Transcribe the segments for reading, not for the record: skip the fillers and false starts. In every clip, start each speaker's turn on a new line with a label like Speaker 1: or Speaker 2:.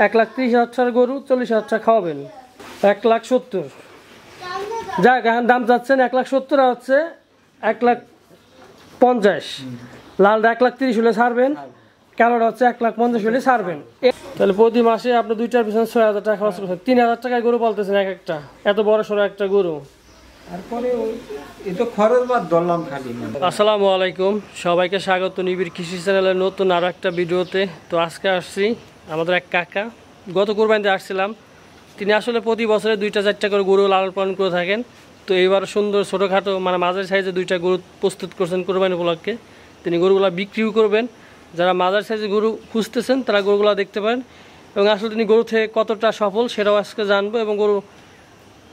Speaker 1: 1,30,000 গরু 40,000 খাওয়াবেন। 1,70,000 যাক, এখন দাম যাচ্ছেন 1,70,000 আর হচ্ছে 1,50,000। লালটা 1,30,000 হলে ছাড়বেন, কালোটা হচ্ছে 1,50,000 হলে ছাড়বেন। তাহলে প্রতি মাসে আপনি দুইটার পিছনে 6,000 টাকা খরচ করছেন। 3,000 টাকায় গরু পালতেছেন এক একটা, এত বড় সড়ো একটা গরু। আসসালামু আলাইকুম, সবাইকে স্বাগত নিবিড় কৃষি চ্যানেলের নতুন আরো একটা ভিডিওতে। তো আজকে আসছি আমাদের এক কাকা, গত কোরবানিতে আসছিলাম। তিনি আসলে প্রতি বছরে 2-4টা করে গরু লালন পালন করে থাকেন। তো এইবার সুন্দর ছোটোখাটো মানে মাঝারি সাইজে 2টা গরু প্রস্তুত করছেন কোরবানি উপলক্ষে। তিনি গরুগুলো বিক্রিও করবেন। যারা মাঝারি সাইজে গরু খুঁজতেছেন তারা গরুগুলো দেখতে পারেন। এবং আসলে তিনি গরু থেকে কতটা সফল সেটাও আজকে জানবো, এবং গরু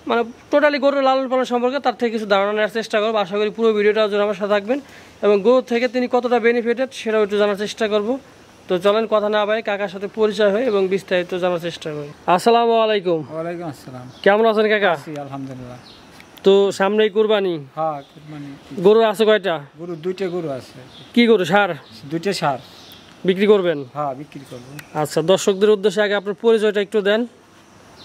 Speaker 1: মানে টোটালি গরুর লালন পালন সম্পর্কে তার থেকে কিছু ধারণা নেওয়ার চেষ্টা করবো। আশা করি পুরো ভিডিওটার জন্য আমার সাথে থাকবেন, এবং গরু থেকে তিনি কতটা বেনিফিটেড সেটাও একটু জানার চেষ্টা করব। তো চলেন কথা না বাড়াই কাকার সাথে পরিচয় হয় এবং বিস্তারিত জানার চেষ্টা করি। আসসালামু আলাইকুম।
Speaker 2: ওয়ালাইকুম আসসালাম।
Speaker 1: কেমন আছেন কাকা?
Speaker 2: আলহামদুলিল্লাহ।
Speaker 1: তো সামনেই কুরবানি।
Speaker 2: হ্যাঁ, কুরবানি।
Speaker 1: গরু আছে কয়টা?
Speaker 2: গরু 2টা গরু আছে।
Speaker 1: কি গরু? ষাঁড়?
Speaker 2: 2টা ষাঁড়
Speaker 1: বিক্রি করবেন?
Speaker 2: হ্যাঁ, বিক্রি করব।
Speaker 1: আচ্ছা, দর্শকদের উদ্দেশ্যে আগে আপনার পরিচয়টা একটু দেন।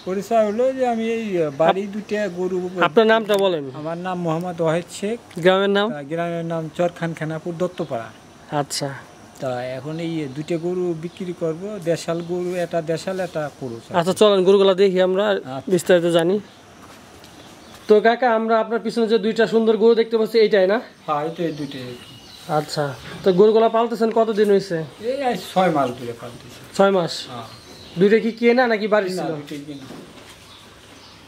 Speaker 2: পরিচয় হলো যে আমি এই বাড়ি 2টা গরু।
Speaker 1: আপনার নামটা বলেন।
Speaker 2: আমার নাম মোহাম্মদ ওয়াহিদ শেখ।
Speaker 1: গ্রামের নাম?
Speaker 2: গ্রামের নাম চরখান খানাপুর, দত্তপাড়া।
Speaker 1: আচ্ছা,
Speaker 2: তা এখন এই 2টা গরু বিক্রি করব। দেশাল গরু, এটা দেশাল, এটা পুরুষ।
Speaker 1: আচ্ছা চলেন গরুগুলা দেখি, আমরা বিস্তারিত জানি। তো কাকা, আমরা আপনার পিছনে যে 2টা সুন্দর গরু দেখতে পাচ্ছি এইটাই না?
Speaker 2: হ্যাঁ, এই 2টাই।
Speaker 1: আচ্ছা, তো গরুগুলা পালতেছেন কতদিন হয়েছে?
Speaker 2: এই 6 মাস ধরে পালতেছি।
Speaker 1: 6 মাস?
Speaker 2: হ্যাঁ।
Speaker 1: 2টা কি কেনা নাকি বাড়ি ছিল?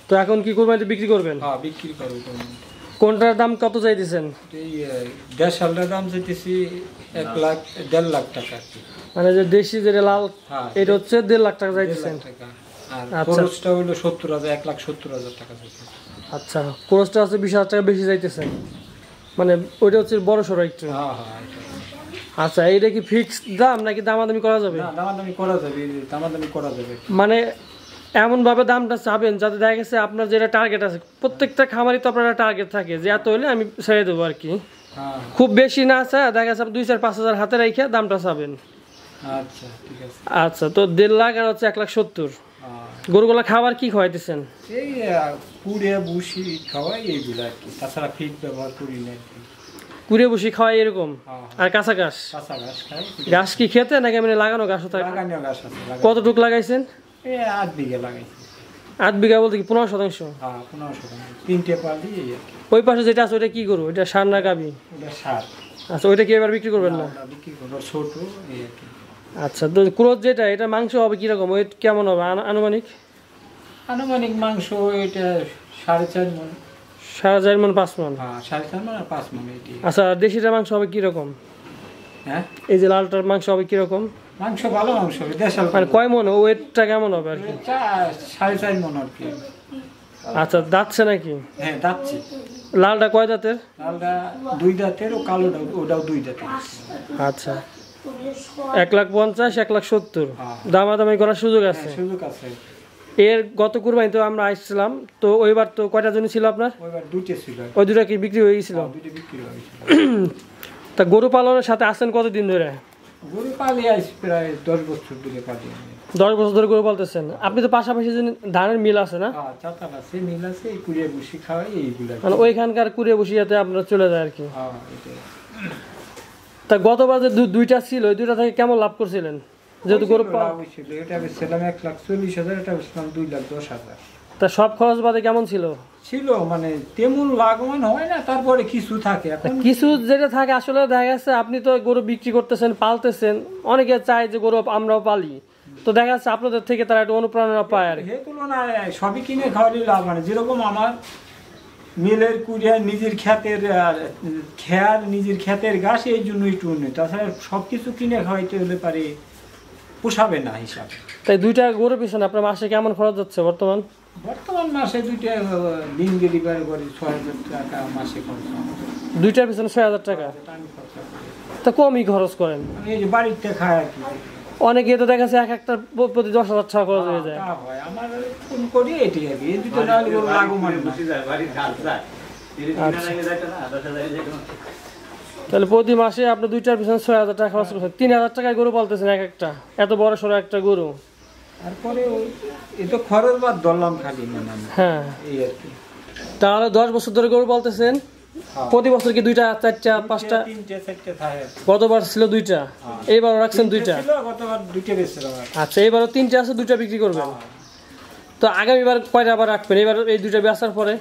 Speaker 1: তো এখন কি কুরবানিতে বিক্রি করবেন?
Speaker 2: হ্যাঁ, বিক্রি করব।
Speaker 1: কোনটার দাম কত চাইতেছেন?
Speaker 2: এই দেশালটার দাম চাইতেছি 1,00,000-1.5 লাখ টাকা।
Speaker 1: মানে যে দেশি যেটা লাল, এটা হচ্ছে 1.5 লাখ টাকা চাইতেছেন।
Speaker 2: আর খরচটা হলো 70,000, 1,70,000 টাকা চাইতেছেন।
Speaker 1: আচ্ছা, খরচটা হচ্ছে 20,000 টাকা বেশি চাইতেছেন, মানে ওইটা হচ্ছে বড় সড়ো একটু।
Speaker 2: হ্যাঁ হ্যাঁ।
Speaker 1: আচ্ছা, এইটা কি ফিক্সড দাম নাকি দামাদামি করা যাবে?
Speaker 2: না, দামাদামি করা যাবে, দামাদামি করা যাবে।
Speaker 1: মানে এমনভাবে দামটা চাবেন যাতে দেখা গেছে আপনার যেটা টার্গেট আছে, প্রত্যেকটা খামারই তো আপনার টার্গেট থাকে যে এত হলে আমি ছেড়ে দেবো আর কি। খুব বেশি না আছে, দেখা গেছে 2-4-5 হাজার হাতে রেখে দামটা চাবেন।
Speaker 2: আচ্ছা, ঠিক আছে।
Speaker 1: আচ্ছা, তো 1.5 লাখ আর হচ্ছে 1,70,000। গরুগুলা খাবার কি খাওয়াইতেছেন?
Speaker 2: এই কুড়ে বুসি খাওয়াই এইগুলো আর কি, তাছাড়া ফিড ব্যবহার করি না।
Speaker 1: কুড়ে বসি খাওয়াই এরকম? আর কাঁচা ঘাস?
Speaker 2: কাঁচা ঘাস খাই।
Speaker 1: ঘাস কি খেতে নাকি এমনি লাগানো ঘাসও থাকে?
Speaker 2: লাগানো ঘাস আছে।
Speaker 1: কতটুক লাগাইছেন?
Speaker 2: এই 8 বিঘা লাগাইছি।
Speaker 1: 8 বিঘা বলতে কি 15%?
Speaker 2: হ্যাঁ, 15%। 3টে পালি এই আর কি।
Speaker 1: ওই পাশে যেটা আছে ওইটা কি গরু? ওইটা ষাঁড় না গাভী?
Speaker 2: ওটা ষাঁড়।
Speaker 1: আচ্ছা, ওইটা কি এবার বিক্রি করবেন না?
Speaker 2: বিক্রি করব, ছোট এই আর কি।
Speaker 1: আচ্ছা, তো ক্রোধ যেটা, এটা মাংস হবে কিরকম, ওয়েট কেমন হবে আনুমানিক?
Speaker 2: আনুমানিক মাংস এটা 4.5 মণ।
Speaker 1: 4.5 মণ 5 মণ?
Speaker 2: হ্যাঁ, 4.5 মণ আর 5 মণ এটি।
Speaker 1: আচ্ছা, দেশিটার মাংস হবে কিরকম?
Speaker 2: হ্যাঁ,
Speaker 1: এই যে লালটার মাংস হবে কিরকম?
Speaker 2: মাংস ভালো মাংস হবে, দেশাল।
Speaker 1: মানে কয় মণ, ওয়েটটা কেমন হবে আর কি?
Speaker 2: 4.5 মণ আর কি।
Speaker 1: আচ্ছা, দাঁতছে নাকি?
Speaker 2: হ্যাঁ, দাঁতছে।
Speaker 1: লালটা কয় দাঁতের?
Speaker 2: লালটা 2 দাঁতের, ও কালোটা ওটাও 2 দাঁতের।
Speaker 1: আচ্ছা, 1,50,000, 1,70,000 দামাদামি করার সুযোগ আছে?
Speaker 2: সুযোগ আছে।
Speaker 1: এর গত কুরবানিতে আমরা আসছিলাম, তো ওইবার তো কয়টা জমি ছিল আপনার?
Speaker 2: ওইবার 2টে ছিল।
Speaker 1: ওই 2টা কি বিক্রি হয়ে গেছিল?
Speaker 2: 2টে বিক্রি হয়েছিল।
Speaker 1: তা গরু পালনের সাথে আছেন কতদিন ধরে?
Speaker 2: গরু পালি আইস প্রায় 10 বছর ধরে পালি।
Speaker 1: 10 বছর ধরে গরু পালতেছেন? আপনি তো পাশাপাশি যে ধানের মিল আছে না?
Speaker 2: হ্যাঁ, চাতাল আছে, মিল আছে, এই কুড়িয়ে বসি খাওয়াই এইগুলা।
Speaker 1: মানে ওইখানকার কুড়িয়ে বসিয়াতে আপনার চলে যায় আর কি।
Speaker 2: হ্যাঁ, এটাই।
Speaker 1: তা গতবার যে 2টা ছিল, ওই 2টা থেকে কেমন লাভ করছিলেন? যেহেতু গরু
Speaker 2: ছিল, এটা বেচছিলাম 1,40,000, এটা বেচছিলাম 2,10,000।
Speaker 1: তা সব খরচ বাদে কেমন ছিল?
Speaker 2: ছিল মানে তেমন লাগমান হয় না, তারপরে কিছু থাকে। এখন
Speaker 1: কিছু যেটা থাকে আসলে দেখা যাচ্ছে আপনি তো গরু বিক্রি করতেছেন, পালতেছেন, অনেকে চায় যে গরু আমরাও পালি, তো দেখা যাচ্ছে আপনাদের থেকে তারা একটু অনুপ্রেরণা পায় আর কি।
Speaker 2: এই তুলনায় সবই কিনে খাওয়ালে লাভ মানে, যেরকম আমার মিলের কুড়িয়া নিজের নিজের ক্ষেতের ঘাস, এই জন্য একটু উন্নত। তাছাড়া সবকিছু কিনে খাওয়াইতে হলে পারে পোষাবে না হিসাব।
Speaker 1: তাই 2টা গরুর পিছনে আপনার মাসে কেমন খরচ যাচ্ছে বর্তমান?
Speaker 2: বর্তমান মাসে 2টা দিন ডেলিভারি করে 6,000 টাকা মাসে খরচ।
Speaker 1: 2টার পিছনে 6,000 টাকা? তা কমই খরচ করেন।
Speaker 2: আমি এই যে বাড়িতে খাই আর কি।
Speaker 1: অনেকে তো দেখা যাচ্ছে এক একটা প্রতি 10,000 টাকা খরচ হয়ে যায়।
Speaker 2: আমার ফোন করি এটি আর কি, এই 2টা না হলে লাগু মানে না।
Speaker 1: তাহলে প্রতি মাসে আপনি 2টার পিছনে 6,000 টাকা খরচ করছেন। 3,000 টাকায় গরু পালতেছেন এক একটা, এত বড় সড়ো একটা গরু।
Speaker 2: তারপরে এ তো খরচ বাদ ধরলাম খালি মানে আমি।
Speaker 1: হ্যাঁ,
Speaker 2: এই আর কি।
Speaker 1: তাহলে 10 বছর ধরে গরু পালতেছেন,
Speaker 2: হ্যাঁ।
Speaker 1: প্রতি বছর কি 2টা 4টা 5টা?
Speaker 2: 3টে 4টে থাকে।
Speaker 1: গতবার ছিল 2টা, এইবার রাখছেন 2টা।
Speaker 2: ছিল, গতবার 2টে বেচছিলাম আর কি।
Speaker 1: আচ্ছা, এবারও 3টে আছে, 2টা বিক্রি করবেন। তো আগামীবার কয়টা আবার রাখবেন? এবার এই 2টা বেচার পরে?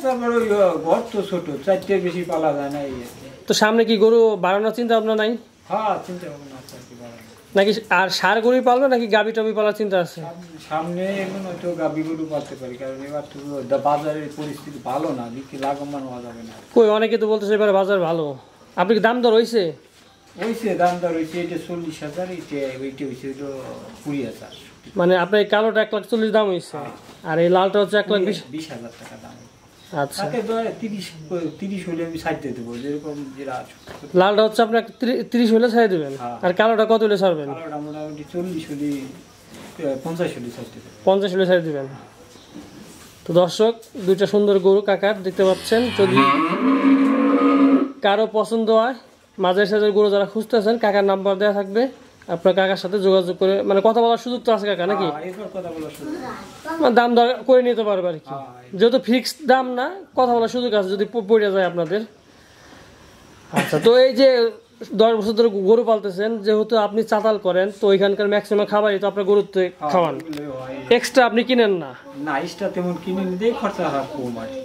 Speaker 2: তারপরে ওই ঘর তো ছোট, 4টে বেশি পালা যায় না এই আর কি।
Speaker 1: তো সামনে কি গরু বাড়ানোর চিন্তা ভাবনা নাই
Speaker 2: হ্যাঁ, চিন্তা ভাবনা আছে আর কি বাড়ানোর।
Speaker 1: নাকি? আর ষাঁড় গরুই পালবে নাকি গাবি টাবি পালার চিন্তা আছে?
Speaker 2: সামনে এখন হয়তো গাভী গরু পালতে পারি, কারণ এবার তো বাজারের পরিস্থিতি ভালো না, বিক্রি লাভবান হওয়া যাবে না।
Speaker 1: কই, অনেকে তো বলতেছে এবার বাজার ভালো। আপনি কি দাম দর হয়েছে?
Speaker 2: হয়েছে, দাম দর হয়েছে। এটা 40,000, ওইটা হয়েছে হলো 20,000।
Speaker 1: মানে আপনার এই কালোটা 1,40,000 দাম হয়েছে, আর এই লালটা হচ্ছে 1,20,000।
Speaker 2: 20,000 টাকা দাম।
Speaker 1: আচ্ছা,
Speaker 2: তাতে 30 হলে আমি ছাড় দিয়ে দেবো, যেরকম যেটা আছে।
Speaker 1: লালটা হচ্ছে আপনার 30 হলে ছাড়ে দেবেন, আর কালোটা কত হলে ছাড়বেন?
Speaker 2: কালোটা মোটামুটি 40 হলে 50 হলে ছাড় দিয়ে দেবো।
Speaker 1: 50 হলে ছাড়ে দেবেন। তো দর্শক, 2টা সুন্দর গরু কাকার দেখতে পাচ্ছেন। যদি কারো পছন্দ হয়, মাঝের সাইজের গরু যারা খুঁজতেছেন, কাকার নাম্বার দেওয়া থাকবে, আপনার কাকার সাথে যোগাযোগ করে মানে কথা বলার সুযোগ তো আছে কাকা নাকি?
Speaker 2: এরপর কথা বলার সুযোগ।
Speaker 1: মানে দাম দর করে নিতে পারবে আর কি, যেহেতু ফিক্সড দাম না, কথা বলার সুযোগ আছে যদি পড়ে যায় আপনাদের। আচ্ছা, তো এই যে 10 বছর ধরে গরু পালতেছেন, যেহেতু আপনি চাতাল করেন, তো ওইখানকার ম্যাক্সিমাম খাবারই তো আপনার গরুতে খাওয়ান, এক্সট্রা আপনি কিনেন না?
Speaker 2: না, এক্সট্রা তেমন কিনে নিতে খরচা হয় কম আর কি।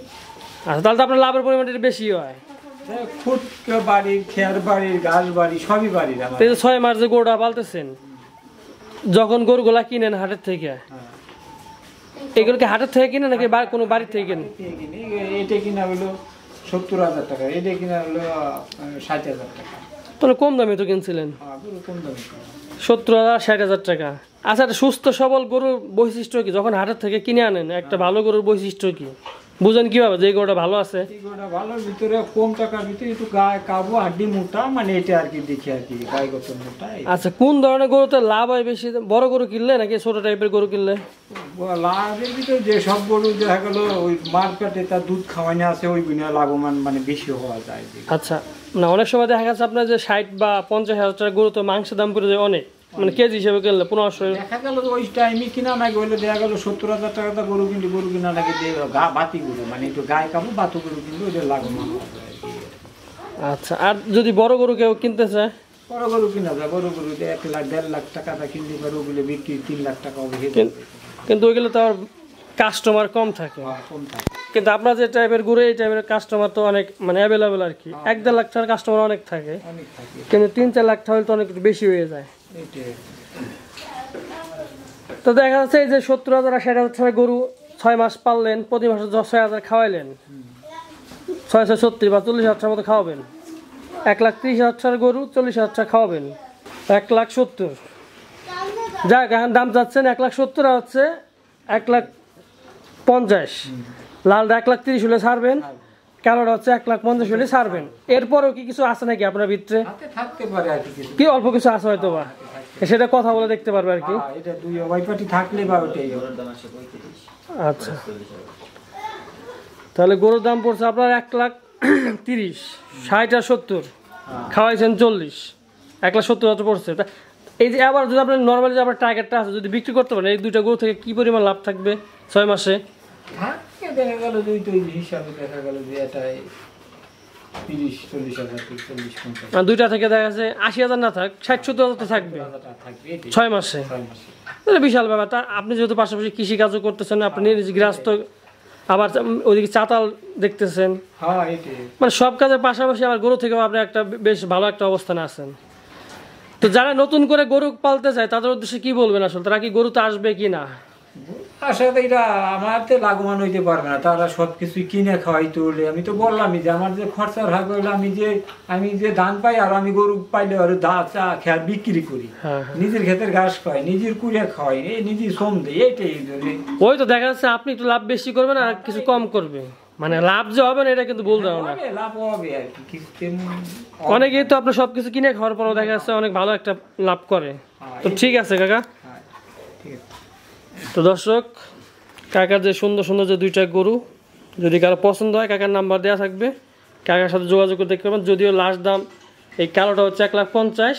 Speaker 1: আচ্ছা, তাহলে তো আপনার লাভের পরিমাণটা একটু বেশি হয়।
Speaker 2: খুট বাড়ির, খেয়ার বাড়ির, ঘাস বাড়ি, সবই বাড়ির আমার।
Speaker 1: তো এই যে 6 মাস যে গরুটা পালতেছেন, যখন গরুগুলা কিনেন হাটের থেকে, এগুলো কি হাটের থেকে কিনে নাকি কোনো বাড়ির থেকে কিনেন?
Speaker 2: এটা কিনা হলো 70,000 টাকা, এটা কিনা হলো 60,000 টাকা।
Speaker 1: তাহলে কম দামে তো কিনছিলেন।
Speaker 2: গরু কম দামে।
Speaker 1: 70,000 60,000 টাকা। আচ্ছা, একটা সুস্থ সবল গরুর বৈশিষ্ট্য কি? যখন হাটের থেকে কিনে আনেন, একটা ভালো গরুর বৈশিষ্ট্য কি বুঝেন কিভাবে যে গরুটা ভালো আছে?
Speaker 2: এই গরুটা ভালোর ভিতরে, কম টাকার ভিতরে একটু গায়ে কাবু, হাড্ডি মোটা, মানে এটা আর কি দেখি আর কি, গায়েগত মোটা।
Speaker 1: আচ্ছা, কোন ধরনের গরুতে লাভ হয় বেশি? বড় গরু কিনলে নাকি ছোট টাইপের গরু কিনলে?
Speaker 2: লাভের ভিতরে যে সব গরু দেখা গেল ওই মার্কেটে তার দুধ খাওয়ানো আছে, ওই গুণে লাভবান মানে বেশি হওয়া যায়।
Speaker 1: আচ্ছা, না অনেক সময় দেখা যাচ্ছে আপনার যে 60 বা 50,000 টাকা গরু, তো মাংসের দাম পড়ে যায় অনেক, মানে কেজি হিসেবে কিনলে 1500।
Speaker 2: দেখা গেল ওই টাইমে কিনা নাকি হইলে দেখা গেল 70,000 টাকা তো গরু কিনলে, গরু কিনা নাকি বাতি গরু, মানে একটু গায়ে কাবু বাতু গরু কিনলে ওইটা লাভবান হওয়া যায়।
Speaker 1: আচ্ছা, আর যদি বড় গরু কেউ কিনতে চায়?
Speaker 2: বড় গরু কিনা যায়, বড় গরু 1 লাখ 1.5 লাখ টাকা কিনলে পারে, ওগুলো বিক্রি 3 লাখ টাকা হবে।
Speaker 1: কিন্তু ওইগুলো তো আর কাস্টমার কম থাকে।
Speaker 2: কম থাকে।
Speaker 1: কিন্তু আপনার যে টাইপের গরু, এই টাইপের কাস্টমার তো অনেক মানে অ্যাভেলেবেল আর কি। 1-1.5 লাখ টাকার কাস্টমার অনেক থাকে,
Speaker 2: অনেক থাকে।
Speaker 1: কিন্তু 3-4 লাখ টাকা হলে তো অনেক একটু বেশি হয়ে যায়।
Speaker 2: এইটাই।
Speaker 1: তো দেখা যাচ্ছে এই যে 70,000 আর 60,000 টাকা গরু 6 মাস পাললেন, প্রতি মাসে 6,000 খাওয়াইলেন, 636 বা 40,000 টাকার মতো খাওয়াবেন। 1,30,000 টাকার গরু 40,000 টাকা খাওয়াবেন, 1,70,000। যাক, এখন দাম চাচ্ছেন 1,70,000 আর হচ্ছে 1,50,000। লালটা 1,30,000 হলে ছাড়বেন, কালোটা হচ্ছে 1,50,000 হলে ছাড়বেন। এরপরেও কি কিছু আছে নাকি আপনার ভিতরে?
Speaker 2: হাতে থাকতে পারে আর কি কিছু।
Speaker 1: কি অল্প কিছু আছে হয়তো বা, সেটা কথা বলে দেখতে পারবে আর কি।
Speaker 2: এটা দুই ওয়াই পার্টি থাকলে বা ওইটাই হবে।
Speaker 1: আচ্ছা, তাহলে গরুর দাম পড়ছে আপনার 1,30,000, 60 আর 70 খাওয়াইছেন 40, 1,70,000 পড়ছে। এই যে আবার যদি আপনার নর্মালি যে আপনার টার্গেটটা আছে, যদি বিক্রি করতে পারেন, এই 2টা গরু থেকে কি পরিমাণ লাভ থাকবে 6 মাসে?
Speaker 2: থাকে দেখা গেল দুই তো হিসাবে দেখা গেল যে এটাই 30-40,000, 40-50,000
Speaker 1: আর 2টা থেকে দেখা যাচ্ছে 80,000 না থাক, 60-70,000 তো থাকবে
Speaker 2: থাকবে। এটাই
Speaker 1: 6 মাসে।
Speaker 2: 6 মাসে।
Speaker 1: তাহলে বিশাল ব্যাপার। তা আপনি যেহেতু পাশাপাশি কৃষিকাজও করতেছেন, আপনি নিজ গৃহস্থ, আবার ওইদিকে চাতাল দেখতেছেন,
Speaker 2: হ্যাঁ এটাই।
Speaker 1: মানে সব কাজের পাশাপাশি আবার গরু থেকেও আপনি একটা বেশ ভালো একটা অবস্থানে আছেন। তো যারা নতুন করে গরু পালতে চায় তাদের উদ্দেশ্যে কি বলবেন আসলে? তারা কি গরুতে আসবে কি না?
Speaker 2: আসলে এটা আমারতে লাভবান হইতে পারবে না, তারা সবকিছু কিনে খাওয়াইতে হলে। আমি তো বললামই যে আমার যে খরচার ভাগ হইলো, আমি যে ধান পাই আর আমি গরু পাইলে আর চা খেয়ার বিক্রি করি, নিজের ক্ষেতের ঘাস খাই, নিজের কুড়িয়ে খাওয়াই, নিজের শ্রম দেয়, এইটাই।
Speaker 1: ওই তো দেখা যাচ্ছে আপনি একটু লাভ বেশি করবেন আর কিছু কম করবে, মানে লাভ যে হবে না এটা কিন্তু বলতে হবে না।
Speaker 2: লাভ হবে আর কি।
Speaker 1: অনেকেই তো আপনার সবকিছু কিনে খাওয়ার পরও দেখা যাচ্ছে অনেক ভালো একটা লাভ করে। তো ঠিক আছে কাকা। তো দর্শক, কাকার যে সুন্দর সুন্দর যে 2টা গরু, যদি কারো পছন্দ হয় কাকার নাম্বার দেওয়া থাকবে, কাকার সাথে যোগাযোগ করে দেখতে পাবেন। যদিও লাস্ট দাম এই কালোটা হচ্ছে 1,50,000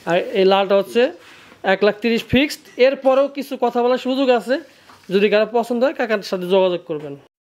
Speaker 1: আর এই লালটা হচ্ছে 1,30,000 ফিক্সড। এরপরেও কিছু কথা বলার সুযোগ আছে, যদি কারো পছন্দ হয় কাকার সাথে যোগাযোগ করবেন।